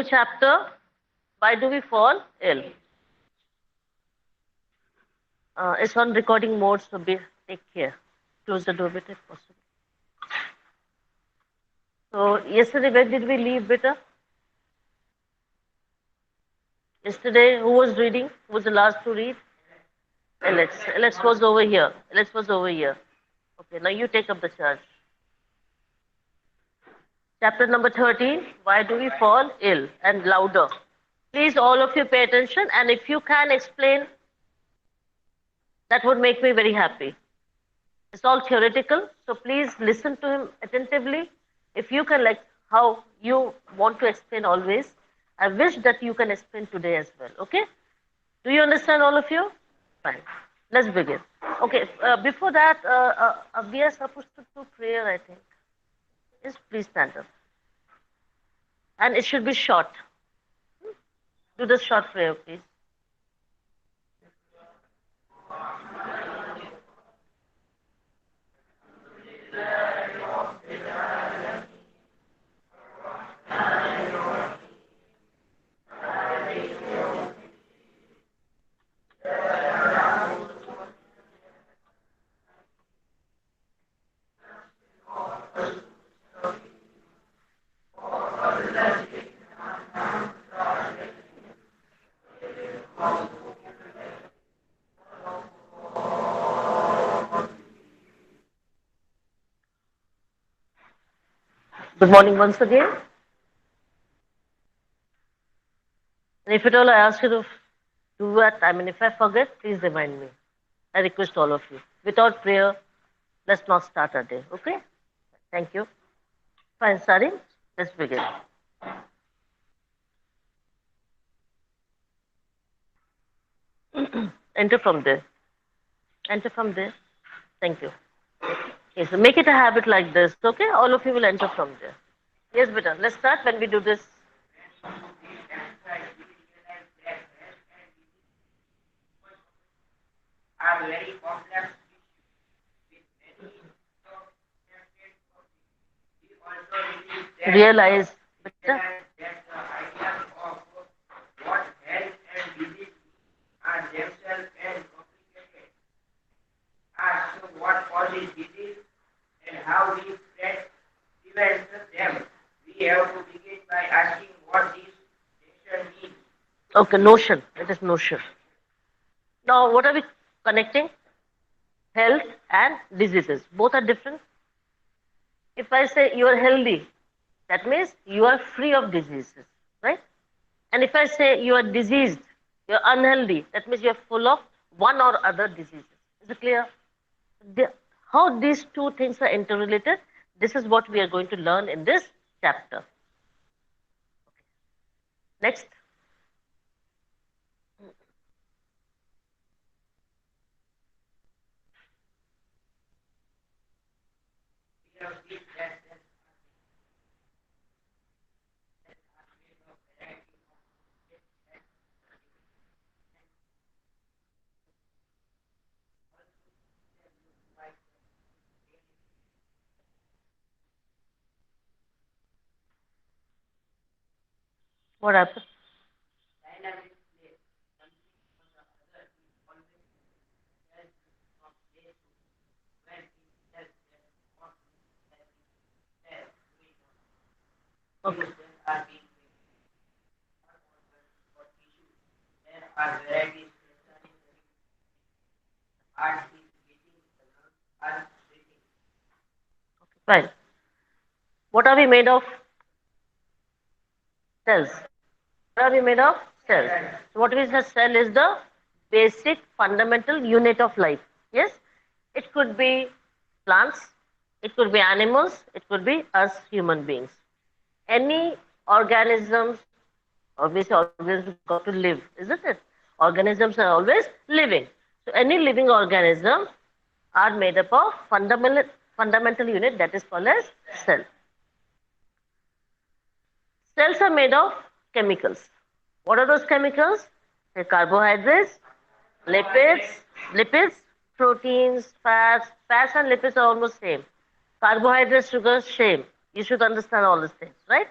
chapter. Why do we fall ill? It's on recording mode, so take care. Close the door bit if possible. So yesterday, where did we leave, beta? Yesterday, who was reading? Who was the last to read? Alex. Alex was over here. Alex was over here. Okay, now you take up the charge. Chapter number 13. Why do we fall ill? And louder. Please, all of you, pay attention. And if you can explain, that would make me very happy. It's all theoretical, so please listen to him attentively. If you can, like how you want to explain always, I wish that you can explain today as well. Okay? Do you understand, all of you? Fine. Let's begin. Okay. Before that, we are supposed to do prayer, I think. Yes, please stand up. And it should be short. Do the short prayer, please. Good morning once again. And if at all I ask you to do that, I mean, if I forget, please remind me. I request all of you. Without prayer, let's not start our day. Okay? Thank you. Fine, Sarin, let's begin. Enter from there. Enter from there. Thank you. Okay, so make it a habit like this, okay? All of you will enter from there. Yes, beta. Let's start when we do this. Are very complex Realize, beta. that the ideas of what health and disease are themselves and complicated. Ask what causes disease and how we prevent them. We have to begin by asking what this nation means. Okay, notion. It is notion. Now, what are we connecting? Health and diseases. Both are different. If I say you are healthy, that means you are free of diseases, right? And if I say you are diseased, you're unhealthy, that means you're full of one or other diseases. Is it clear? The, how these two things are interrelated, this is what we are going to learn in this chapter. Next. We have seen that What happened? dynamic place, something for the other is always help from place to when it helps them what help them doing Okay. things that are being made. For tissues, there are varieties concerning the heart is beating, the lungs are breathing. Fine. What are we made of? Cells. What are we made of? Cells. So what is a cell is the basic fundamental unit of life. Yes? It could be plants, it could be animals, it could be us human beings. Any organisms, obviously organisms got to live, isn't it? Organisms are always living. So any living organism are made up of fundamental unit that is called as cell. Cells are made of chemicals. What are those chemicals? The carbohydrates, lipids, proteins, fats. Fats and lipids are almost same. Carbohydrates, sugars, same. You should understand all these things, right?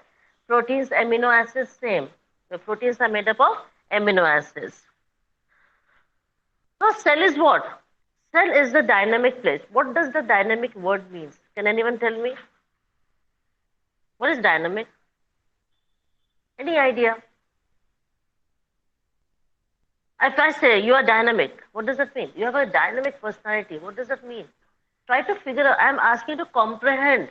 Proteins, amino acids, same. The proteins are made up of amino acids. So cell is what? Cell is the dynamic place. What does the dynamic word mean? Can anyone tell me? What is dynamic? Any idea? If I say you are dynamic, what does that mean? You have a dynamic personality. What does that mean? Try to figure out. I'm asking you to comprehend.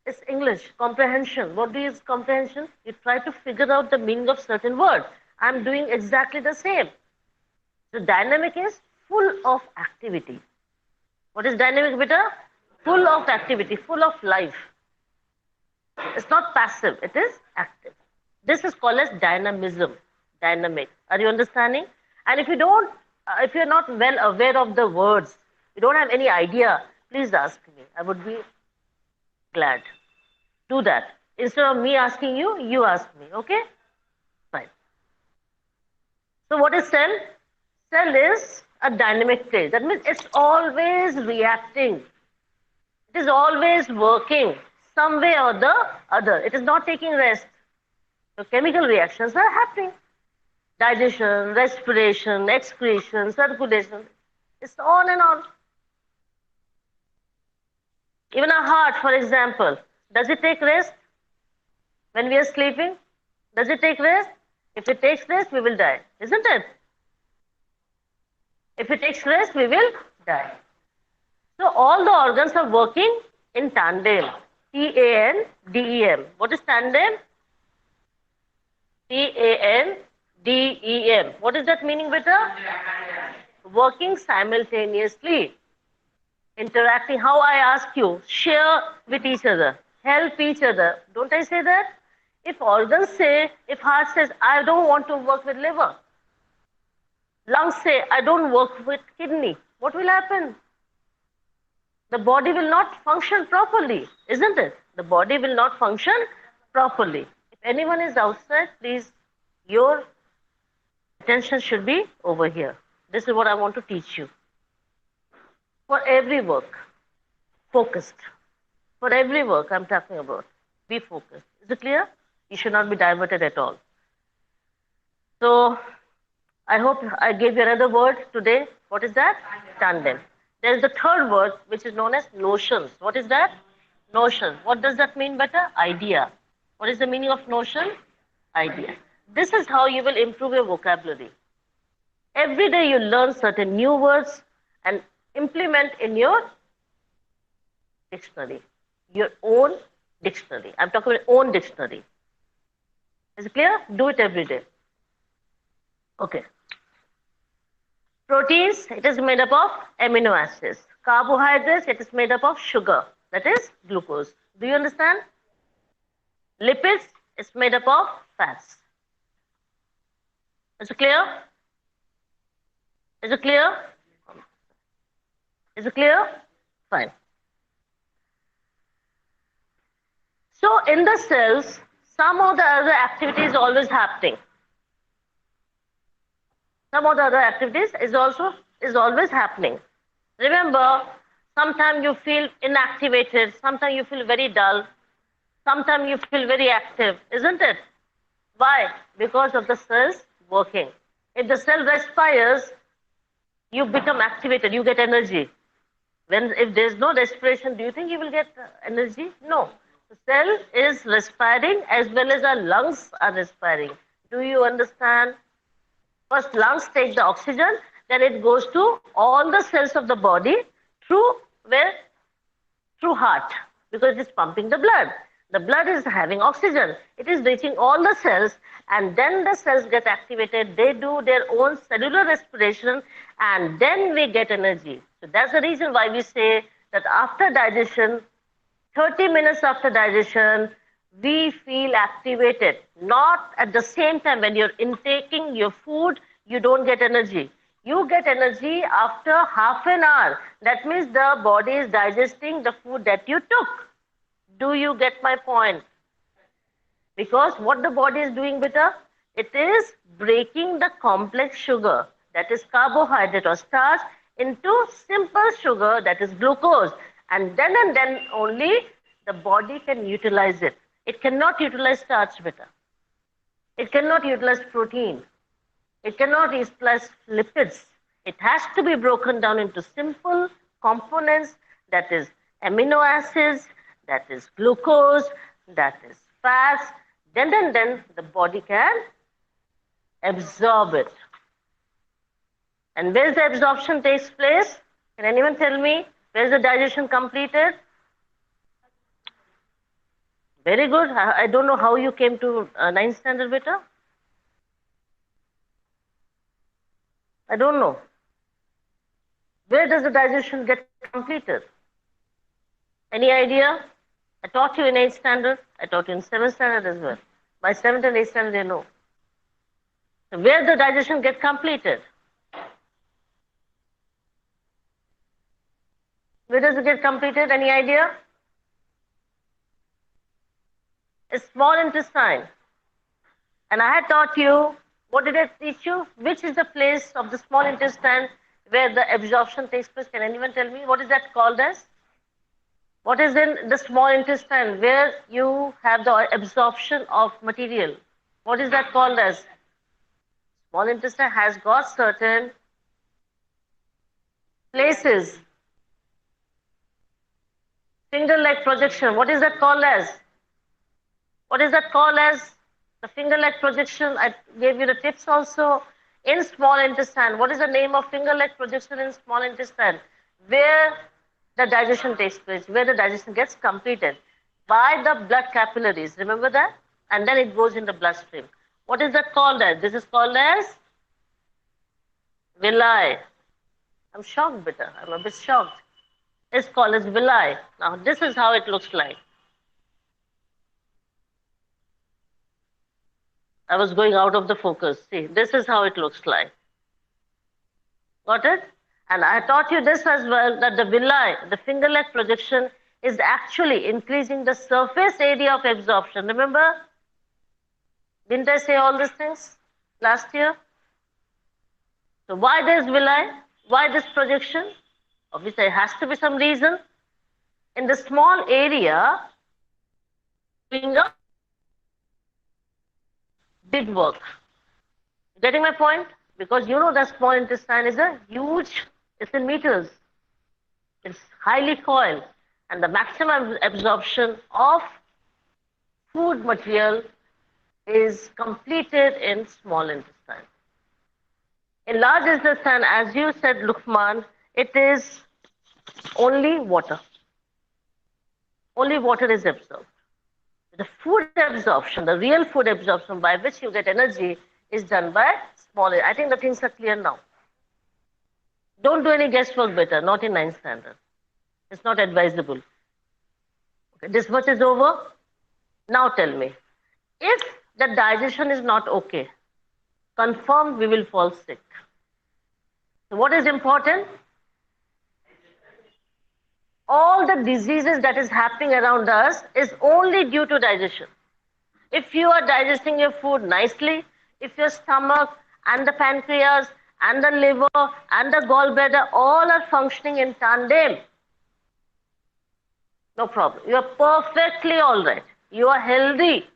It's English, comprehension. What is comprehension? You try to figure out the meaning of certain word. I'm doing exactly the same. The dynamic is full of activity. What is dynamic, beta? Full of activity, full of life. It's not passive, it is active. This is called as dynamism, dynamic. Are you understanding? And if you don't, if you're not well aware of the words, you don't have any idea, please ask me. I would be glad. Do that. Instead of me asking you, you ask me, okay? Fine. So what is cell? Cell is a dynamic place. That means it's always reacting. It is always working some way or the other. It is not taking rest. So chemical reactions are happening. Digestion, respiration, excretion, circulation. It's on and on. Even our heart, for example, does it take rest when we are sleeping? Does it take rest? If it takes rest, we will die, isn't it? If it takes rest, we will die. So all the organs are working in tandem. T-A-N-D-E-M. What is tandem? T-A-N-D-E-M. What is that meaning, beta? Working simultaneously. Interacting. How I ask you, share with each other, help each other. Don't I say that? If organs say, if heart says, I don't want to work with liver. Lungs say, I don't work with kidney. What will happen? The body will not function properly, isn't it? The body will not function properly. If anyone is outside, please, your attention should be over here. This is what I want to teach you. For every work, focused. For every work I'm talking about, be focused. Is it clear? You should not be diverted at all. So, I hope I gave you another word today. What is that? Tandem. There is the third word, which is known as notions. What is that? Notion. What does that mean, beta? Idea. What is the meaning of notion? Idea. This is how you will improve your vocabulary. Every day you learn certain new words and implement in your dictionary. Your own dictionary. I'm talking about own dictionary. Is it clear? Do it every day. Okay. Proteins, it is made up of amino acids. Carbohydrates, it is made up of sugar, that is glucose. Do you understand? Lipids, it's made up of fats. Is it clear? Is it clear? Is it clear? Fine. So in the cells, some of the other activities is always happening. Some of the other activities is always happening. Remember, sometimes you feel inactivated, sometimes you feel very dull, sometimes you feel very active, isn't it? Why? Because of the cells working. If the cell respires, you become activated, you get energy. If there's no respiration, do you think you will get energy? No. The cell is respiring as well as our lungs are respiring. Do you understand? First lungs take the oxygen, then it goes to all the cells of the body through where? Through heart, because it is pumping the blood. The blood is having oxygen. It is reaching all the cells, and then the cells get activated. They do their own cellular respiration, and then we get energy. So that's the reason why we say that after digestion, 30 minutes after digestion, we feel activated. Not at the same time when you're intaking your food, you don't get energy. You get energy after half an hour. That means the body is digesting the food that you took. Do you get my point? Because what the body is doing, beta, it is breaking the complex sugar, that is carbohydrate or starch, into simple sugar, that is glucose. And then only the body can utilize it. It cannot utilize starch, beta. It cannot utilize protein. It cannot utilize lipids. It has to be broken down into simple components, that is amino acids, that is glucose, that is fats. Then the body can absorb it. And where the absorption takes place? Can anyone tell me? Where is the digestion completed? Very good. I don't know how you came to 9th standard, beta. I don't know. Where does the digestion get completed? Any idea? I taught you in 8th standard. I taught you in 7th standard as well. By 7th and 8th standard, you know. So where the digestion get completed? Where does it get completed? Any idea? A small intestine. And I had taught you, what did I teach you? Which is the place of the small intestine where the absorption takes place? Can anyone tell me? What is that called as? What is in the small intestine where you have the absorption of material? What is that called as? Small intestine has got certain places. Finger-leg projection. What is that called as? What is that called as? The finger-leg projection. I gave you the tips also. In small intestine, what is the name of finger-leg projection in small intestine? Where the digestion takes place, where the digestion gets completed by the blood capillaries. Remember that? And then it goes in the bloodstream. What is that called as? This is called as villi. I'm shocked, beta. I'm a bit shocked. It's called as villi. Now, this is how it looks like. I was going out of the focus. See, this is how it looks like. Got it? And I taught you this as well, that the villi, the finger-leg projection, is actually increasing the surface area of absorption. Remember? Didn't I say all these things last year? So why this villi? Why this projection? Obviously, there has to be some reason. In the small area, finger did work. Getting my point? Because you know that small intestine is a huge, it's in meters. It's highly coiled. And the maximum absorption of food material is completed in small intestine. In large intestine, as you said, Lukman, it is only water. Only water is absorbed. The food absorption, the real food absorption by which you get energy is done by small. I think the things are clear now. Don't do any guesswork, better, not in 9th standard. It's not advisable. Okay, this much is over. Now tell me, if the digestion is not okay, confirmed we will fall sick. So what is important? All the diseases that is happening around us is only due to digestion. If you are digesting your food nicely, if your stomach and the pancreas and the liver and the gallbladder all are functioning in tandem, no problem. You are perfectly all right. You are healthy.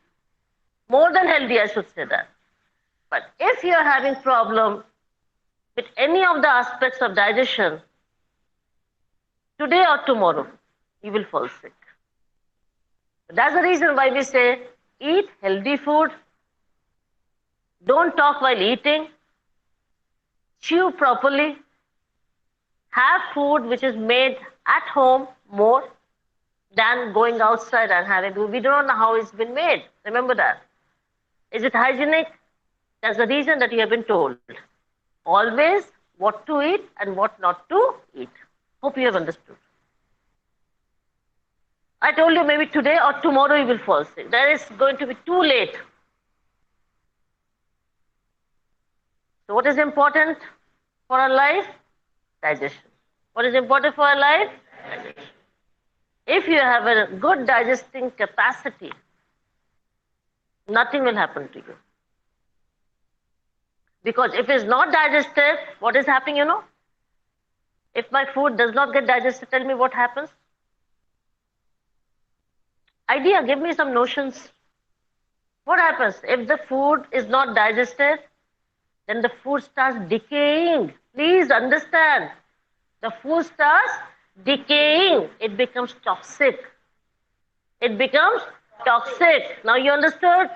More than healthy, I should say that. But if you are having problem with any of the aspects of digestion, today or tomorrow, you will fall sick. That's the reason why we say, eat healthy food, don't talk while eating, chew properly, have food which is made at home more than going outside and having. We don't know how it's been made. Remember that. Is it hygienic? That's the reason that you have been told. Always what to eat and what not to eat. Hope you have understood. I told you maybe today or tomorrow you will fall sick. That is going to be too late. So what is important for our life? Digestion. What is important for our life? Digestion. If you have a good digesting capacity, nothing will happen to you. Because if it's not digested, what is happening, you know? If my food does not get digested, tell me what happens? Idea, give me some notions. What happens if the food is not digested? Then the food starts decaying. Please understand. The food starts decaying. It becomes toxic. It becomes toxic. Now you understood?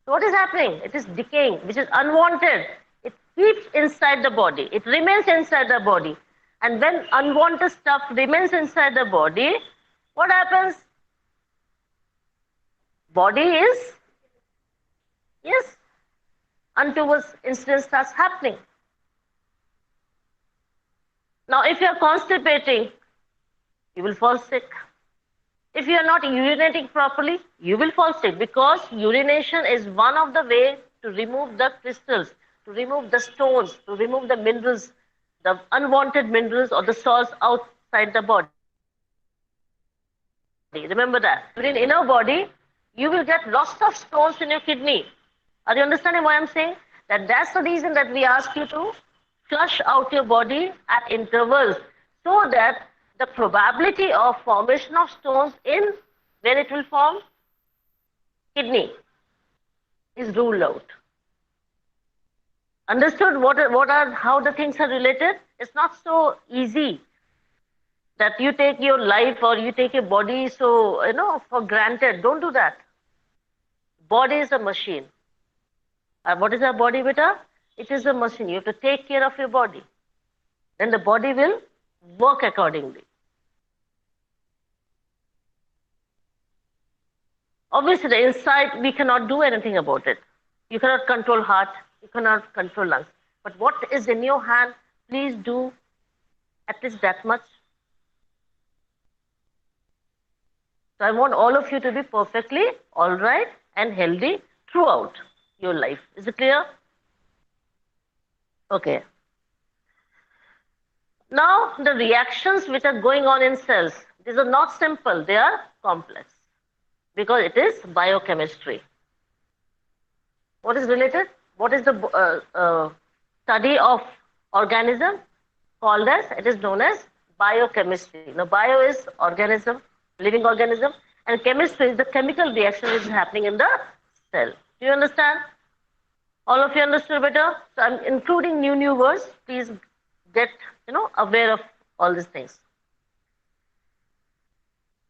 So what is happening? It is decaying, which is unwanted. It keeps inside the body. It remains inside the body. And when unwanted stuff remains inside the body, what happens? Body is, yes, untoward incident starts happening. Now, if you are constipating, you will fall sick. If you are not urinating properly, you will fall sick, because urination is one of the ways to remove the crystals, to remove the stones, to remove the minerals, the unwanted minerals or the salts outside the body. Remember that. In inner body, you will get lots of stones in your kidney. Are you understanding why I'm saying? That's the reason that we ask you to flush out your body at intervals, so that the probability of formation of stones in where it will form, kidney, is ruled out. Understood how the things are related? It's not so easy that you take your life or you take your body for granted. Don't do that. Body is a machine. What is our body, beta? It is a machine. You have to take care of your body. Then the body will work accordingly. Obviously, the inside, we cannot do anything about it. You cannot control heart. You cannot control lungs. But what is in your hand, please do at least that much. So I want all of you to be perfectly all right and healthy throughout your life. Is it clear? Okay. Now, the reactions which are going on in cells, these are not simple, they are complex, because it is biochemistry. What is related? What is the study of organism called as? It is known as biochemistry. Now, bio is organism, living organism, and chemistry is the chemical reaction which is happening in the cell. Do you understand? All of you understood better? So I'm including new words. Please get aware of all these things.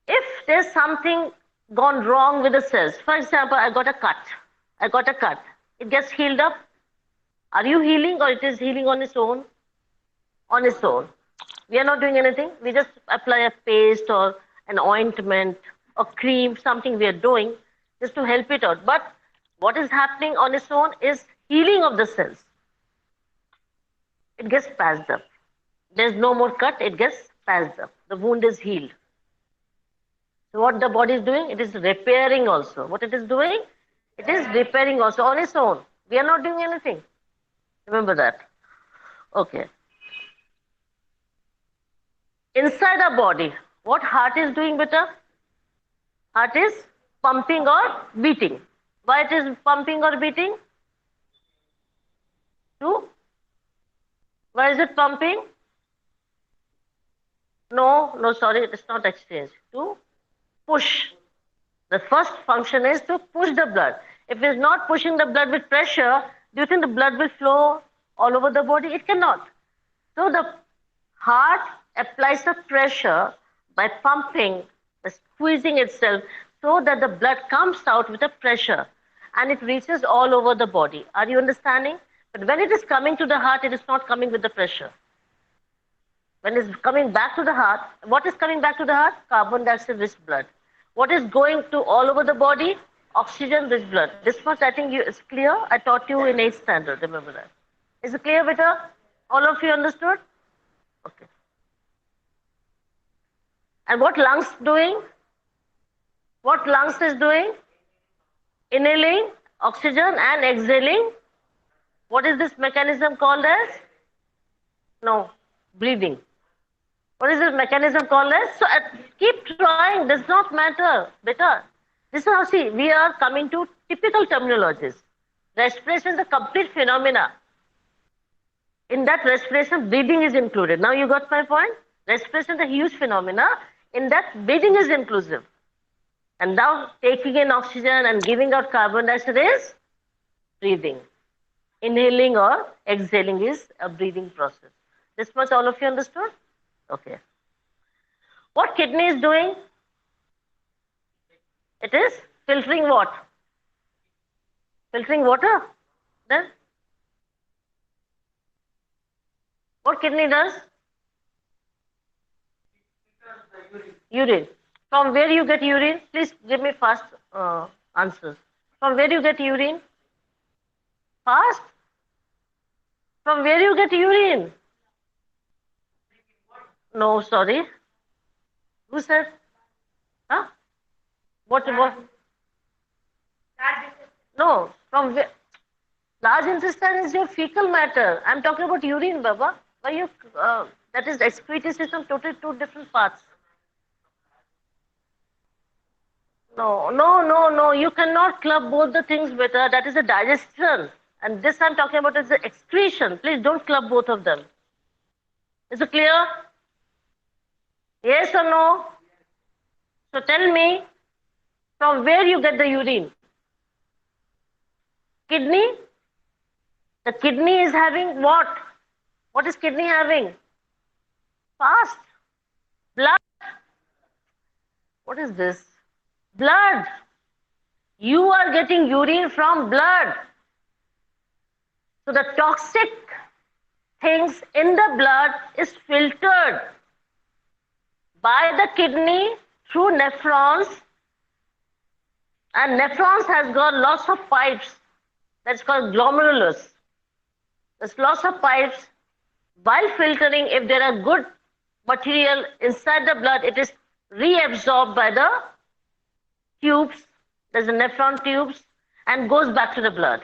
If there's something gone wrong with the cells, for example, I got a cut. It gets healed up. Are you healing, or it is healing on its own? On its own. We are not doing anything. We just apply a paste or an ointment or cream, something we are doing just to help it out. But what is happening on its own is healing of the cells. It gets patched up. There's no more cut, it gets patched up. The wound is healed. So what the body is doing? It is repairing also. What it is doing? It is repairing also on its own. We are not doing anything. Remember that. Okay. Inside our body, what heart is doing, beta? Heart is pumping or beating. Why it is pumping or beating? Why is it pumping? No, sorry, it is not exchange. To push. The first function is to push the blood. If it is not pushing the blood with pressure, do you think the blood will flow all over the body? It cannot. So the heart applies the pressure by pumping, by squeezing itself, so that the blood comes out with a pressure and it reaches all over the body. Are you understanding? But when it is coming to the heart, it is not coming with the pressure. When it's coming back to the heart, what is coming back to the heart? Carbon dioxide rich blood. What is going to all over the body? Oxygen rich blood. This much I think is clear. I taught you in 8th standard, remember that. Is it clear, beta? All of you understood? Okay. And what lungs doing? What lungs is doing? Inhaling oxygen and exhaling. What is this mechanism called as? No, breathing. What is this mechanism called as? So keep trying, does not matter, beta. This is how, see, we are coming to typical terminologies. Respiration is a complete phenomena. In that respiration, breathing is included. Now you got my point? Respiration is a huge phenomena. In that, breathing is inclusive. And now taking in oxygen and giving out carbon dioxide is breathing. Inhaling or exhaling is a breathing process. This much all of you understood? Okay. What kidney is doing? It is filtering what? Filtering water. Then what kidney does? Urine. From where you get urine? Please give me fast answers. From where you get urine? Fast? From where you get urine? No, sorry. Who said? Huh? What? No, from where? Large intestine is your fecal matter. I'm talking about urine, Baba. Why you? That is excretory system. Totally two different parts. No. You cannot club both the things better. That is a digestion. And this I'm talking about is the excretion. Please don't club both of them. Is it clear? Yes or no? So tell me, from where you get the urine? Kidney? The kidney is having what? What is kidney having? Fast. Blood. What is this? Blood. You are getting urine from blood. So the toxic things in the blood is filtered by the kidney through nephrons, and nephrons has got lots of pipes. That's called glomerulus. There's lots of pipes. While filtering, if there are good material inside the blood, it is reabsorbed by the tubes. There's a nephron tubes and goes back to the blood.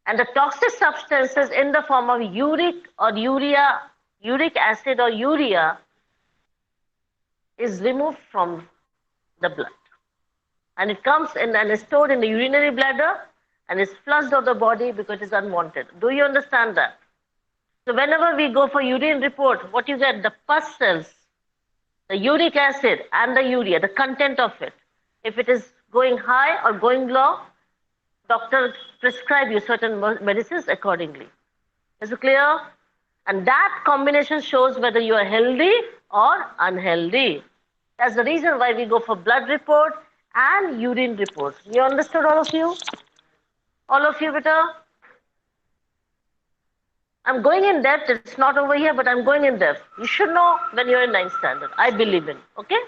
And the toxic substances in the form of uric or urea, uric acid or urea is removed from the blood. And it comes in and is stored in the urinary bladder and is flushed out of the body because it is unwanted. Do you understand that? So whenever we go for urine report, what you get? The pus cells, the uric acid and the urea, the content of it. If it is going high or going low, doctor prescribe you certain medicines accordingly. Is it clear? And that combination shows whether you are healthy or unhealthy. That's the reason why we go for blood report and urine reports. You understood, all of you? All of you, beta? I'm going in depth. It's not over here, but I'm going in depth. You should know when you're in 9th standard. I believe in. Okay?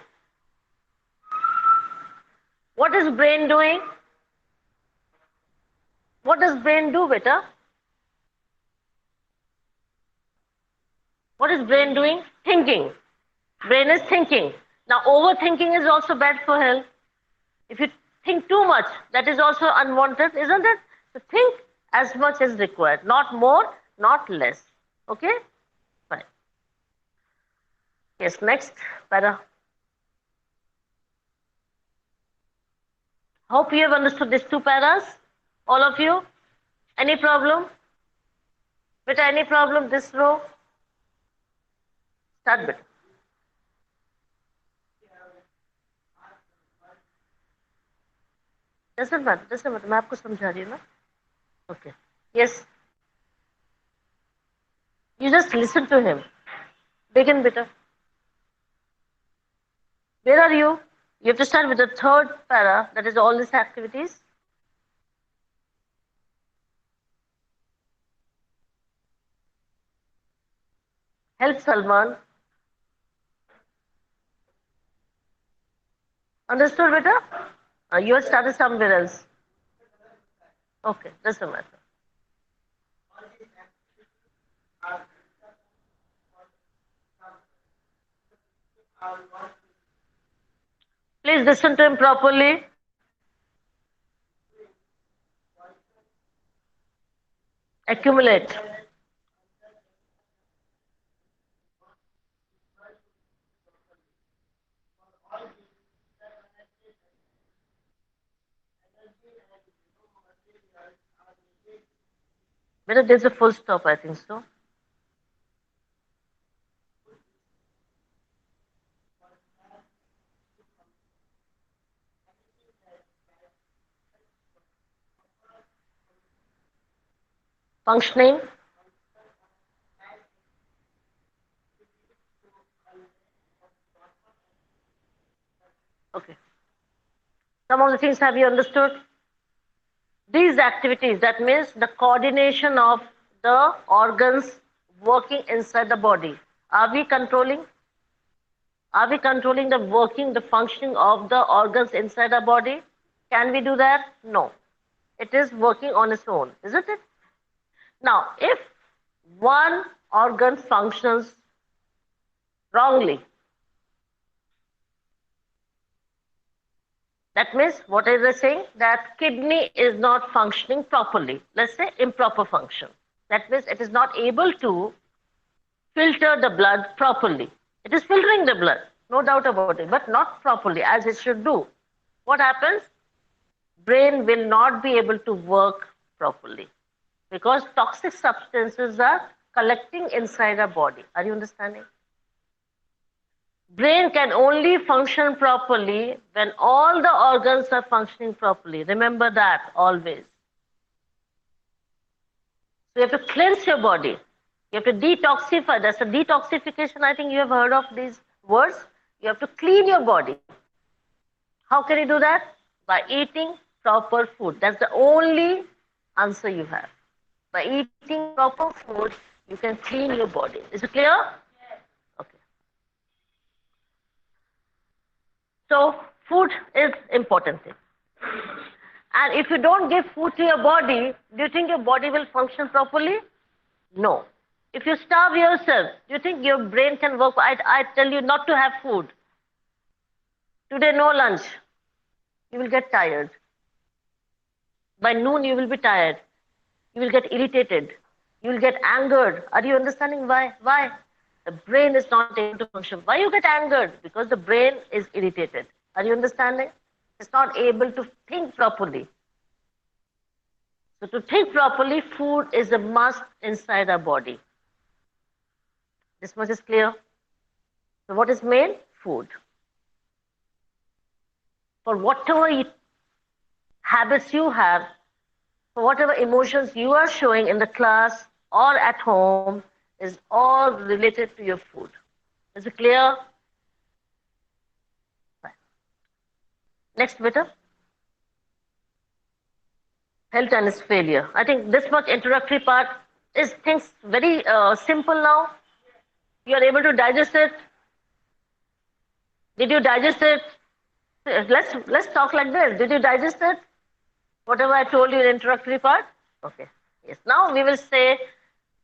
What is brain doing? What does brain do, beta? What is brain doing? Thinking. Brain is thinking. Now, overthinking is also bad for health. If you think too much, that is also unwanted, isn't it? So think as much as required, not more, not less. Okay? Fine. Yes, next para. Hope you have understood these two paras. All of you. Any problem? Beta, any problem this row? Start beta. Doesn't matter. मैं आपको समझा रही हूँ ना. Okay. Yes. You just listen to him. Begin, beta. Where are you? You have to start with the third para, that is all these activities. Help Salman. Understood, beta? You have started somewhere else. Okay, doesn't matter. Please listen to him properly. Accumulate. Whether there's a full stop, I think so. Functioning. Okay. Some of the things have you understood? These activities, that means the coordination of the organs working inside the body. Are we controlling? Are we controlling the working, the functioning of the organs inside our body? Can we do that? No. It is working on its own, isn't it? Now, if one organ functions wrongly, that means what is it saying? That kidney is not functioning properly. Let's say improper function. That means it is not able to filter the blood properly. It is filtering the blood, no doubt about it, but not properly as it should do. What happens? Brain will not be able to work properly because toxic substances are collecting inside our body. Are you understanding? Brain can only function properly when all the organs are functioning properly. Remember that always. So you have to cleanse your body. You have to detoxify. That's a detoxification. I think you have heard of these words. You have to clean your body. How can you do that? By eating proper food. That's the only answer you have. By eating proper food, you can clean your body. Is it clear? Okay. So food is important thing. And if you don't give food to your body, do you think your body will function properly? No. If you starve yourself, do you think your brain can work? I tell you not to have food. Today, no lunch. You will get tired. By noon, you will be tired. You will get irritated. You will get angered. Are you understanding why? Why? The brain is not able to function. Why you get angered? Because the brain is irritated. Are you understanding? It's not able to think properly. So to think properly, food is a must inside our body. This much is clear. So what is main? Food. For whatever habits you have, for whatever emotions you are showing in the class or at home, is all related to your food. Is it clear? Right. Next, beta. Health and its failure. I think this much introductory part is things very simple now. You are able to digest it. Did you digest it? Let's talk like this. Did you digest it? Whatever I told you in the introductory part? Okay. Yes. Now we will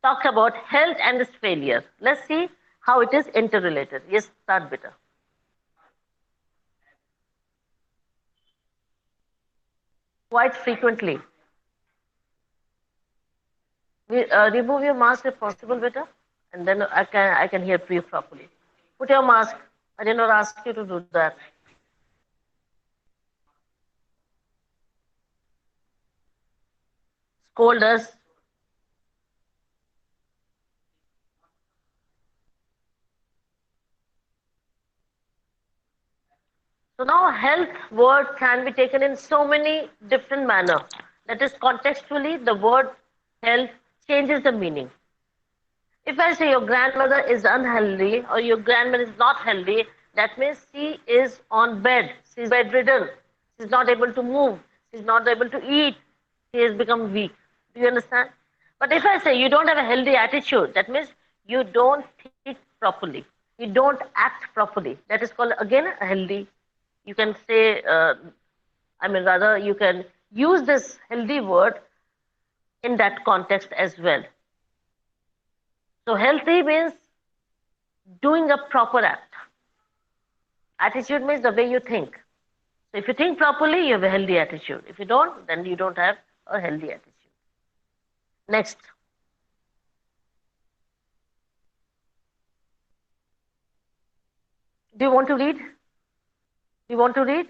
talk about health and its failure. Let's see how it is interrelated. Yes, start better. Quite frequently. Remove your mask if possible, better, and then I can hear you properly. Put your mask. I did not ask you to do that. Scold us. So now health word can be taken in so many different manner. That is contextually the word health changes the meaning. If I say your grandmother is unhealthy or your grandmother is not healthy, that means she is on bed. She is bedridden. She is not able to move. She is not able to eat. She has become weak. Do you understand? But if I say you don't have a healthy attitude, that means you don't think properly. You don't act properly. That is called again a healthy. You can say, rather, you can use this healthy word in that context as well. So healthy means doing a proper act. Attitude means the way you think. So if you think properly, you have a healthy attitude. If you don't, then you don't have a healthy attitude. Next. Do you want to read? Do you want to read?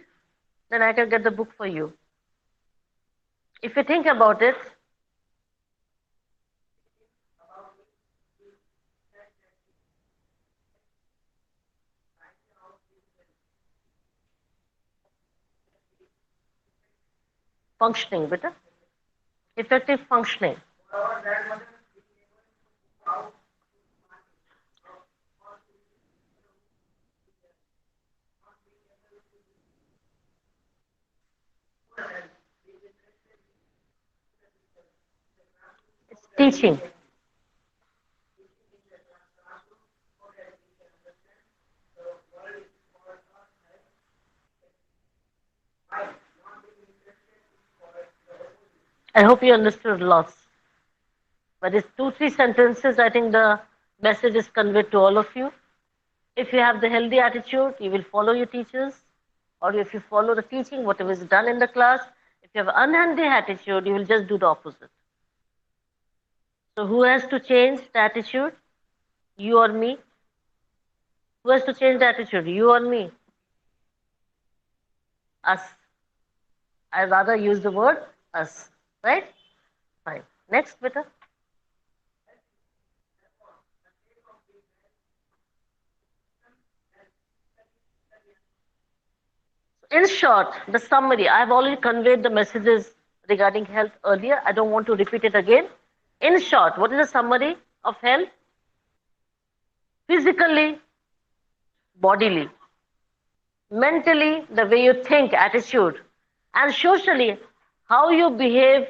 Then I can get the book for you. If you think about it, functioning, beta. Effective functioning. It's teaching. I hope you understood lots. But it's 2, 3 sentences. I think the message is conveyed to all of you. If you have the healthy attitude, you will follow your teachers. Or if you follow the teaching, whatever is done in the class. If you have an unhealthy attitude, you will just do the opposite. So who has to change the attitude? You or me? Who has to change the attitude? You or me? Us. I rather use the word us. Right? Fine. Next, beta. In short, the summary, I've already conveyed the messages regarding health earlier. I don't want to repeat it again. In short, what is the summary of health? Physically, bodily. Mentally, the way you think, attitude. And socially, how you behave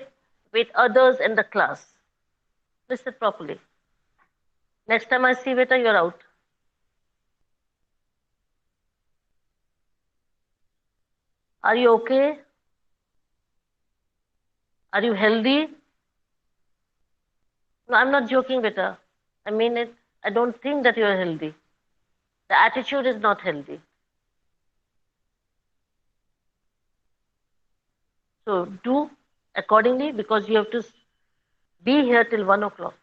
with others in the class. Listen properly. Next time I see Veta, you're out. Are you okay? Are you healthy? No, I'm not joking, Veta. I mean it. I don't think that you're healthy. The attitude is not healthy. So do accordingly because you have to be here till 1 o'clock.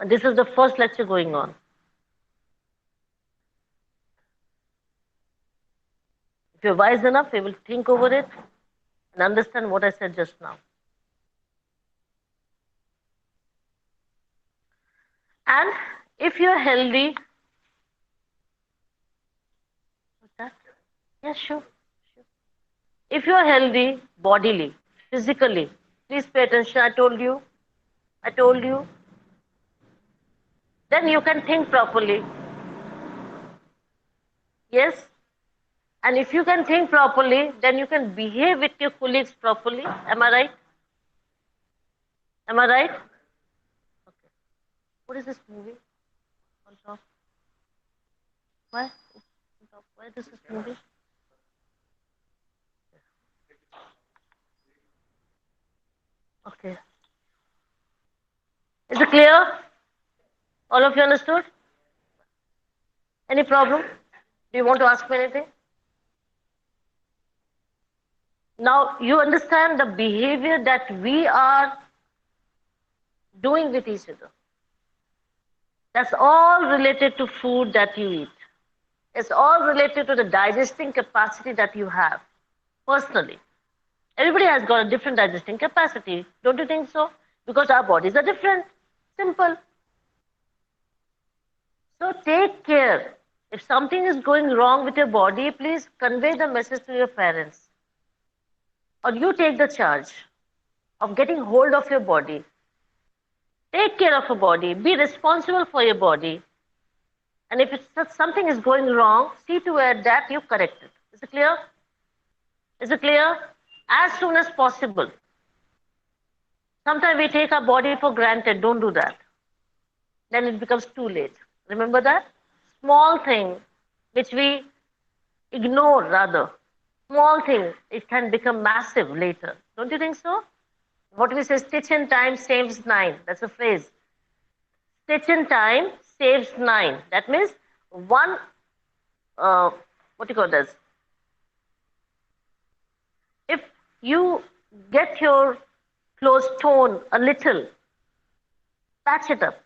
And this is the first lecture going on. If you're wise enough, you will think over it and understand what I said just now. And if you're healthy, what's that? Yeah, sure. If you're healthy bodily, physically, please pay attention. I told you, then you can think properly. Yes? And if you can think properly, then you can behave with your colleagues properly. Am I right? Am I right? Okay. What is this movie on top? Why? On top? Why is this movie? Okay. Is it clear? All of you understood? Any problem? Do you want to ask me anything? Now you understand the behavior that we are doing with each other. That's all related to food that you eat. It's all related to the digesting capacity that you have personally. Everybody has got a different digesting capacity. Don't you think so? Because our bodies are different. Simple. So take care. If something is going wrong with your body, please convey the message to your parents. Or you take the charge of getting hold of your body. Take care of your body. Be responsible for your body. And if something is going wrong, see to it that you correct it. Is it clear? Is it clear? As soon as possible. Sometimes we take our body for granted. Don't do that. Then it becomes too late. Remember that? Small thing which we ignore rather. Small thing, it can become massive later. Don't you think so? What we say, stitch in time saves 9. That's a phrase. Stitch in time saves 9. That means one, what do you call this? If you get your clothes torn a little, patch it up.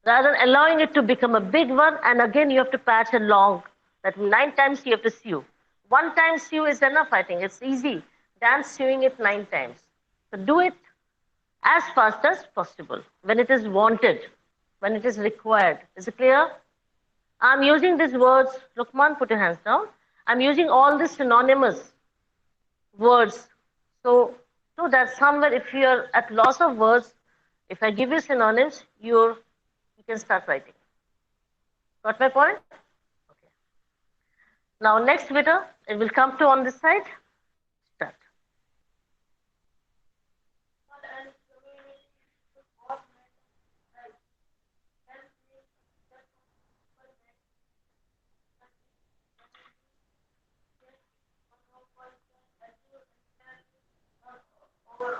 Rather than allowing it to become a big one, and again you have to patch a long. That 9 times you have to sew. 1 time sew is enough, I think. It's easy than sewing it 9 times. So do it as fast as possible when it is wanted, when it is required. Is it clear? I'm using these words. Lukman, put your hands down. I'm using all these synonymous words. So So that somewhere, if you're at loss of words, if I give you synonyms, you can start writing. Got my point? Okay. Now next video, it will come to on this side. Start.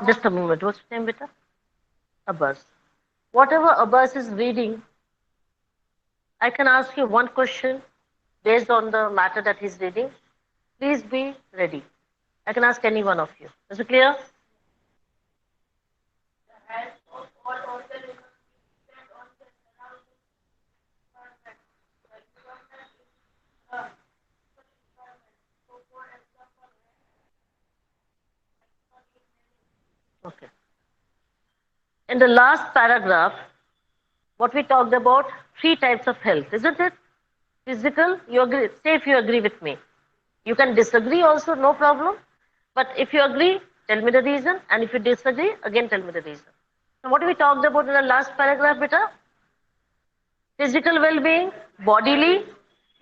Just a moment. What's your name, beta? Abbas. Whatever Abbas is reading, I can ask you one question based on the matter that he's reading. Please be ready. I can ask any one of you. Is it clear? Okay. In the last paragraph, what we talked about, three types of health, isn't it? Physical, you agree, say if you agree with me. You can disagree also, no problem. But if you agree, tell me the reason. And if you disagree, again tell me the reason. So what we talked about in the last paragraph, beta? Physical well-being, bodily,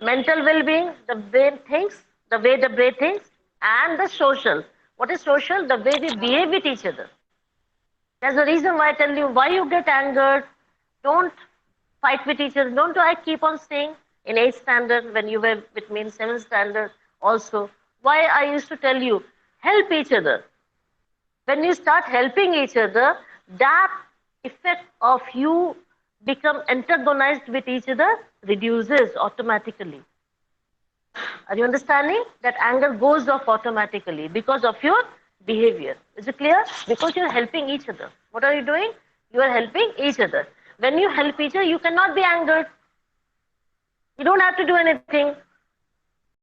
mental well-being, the brain thinks, the way the brain thinks, and the social. What is social? The way we behave with each other. That's the reason why I tell you why you get angered. Don't fight with each other. Don't I keep on saying in 8th standard when you were with me in 7th standard also. Why I used to tell you, help each other. When you start helping each other, that effect of you become antagonized with each other reduces automatically. Are you understanding? That anger goes off automatically because of your behavior. Is it clear? Because you're helping each other. What are you doing? You are helping each other. When you help each other, you cannot be angered. You don't have to do anything.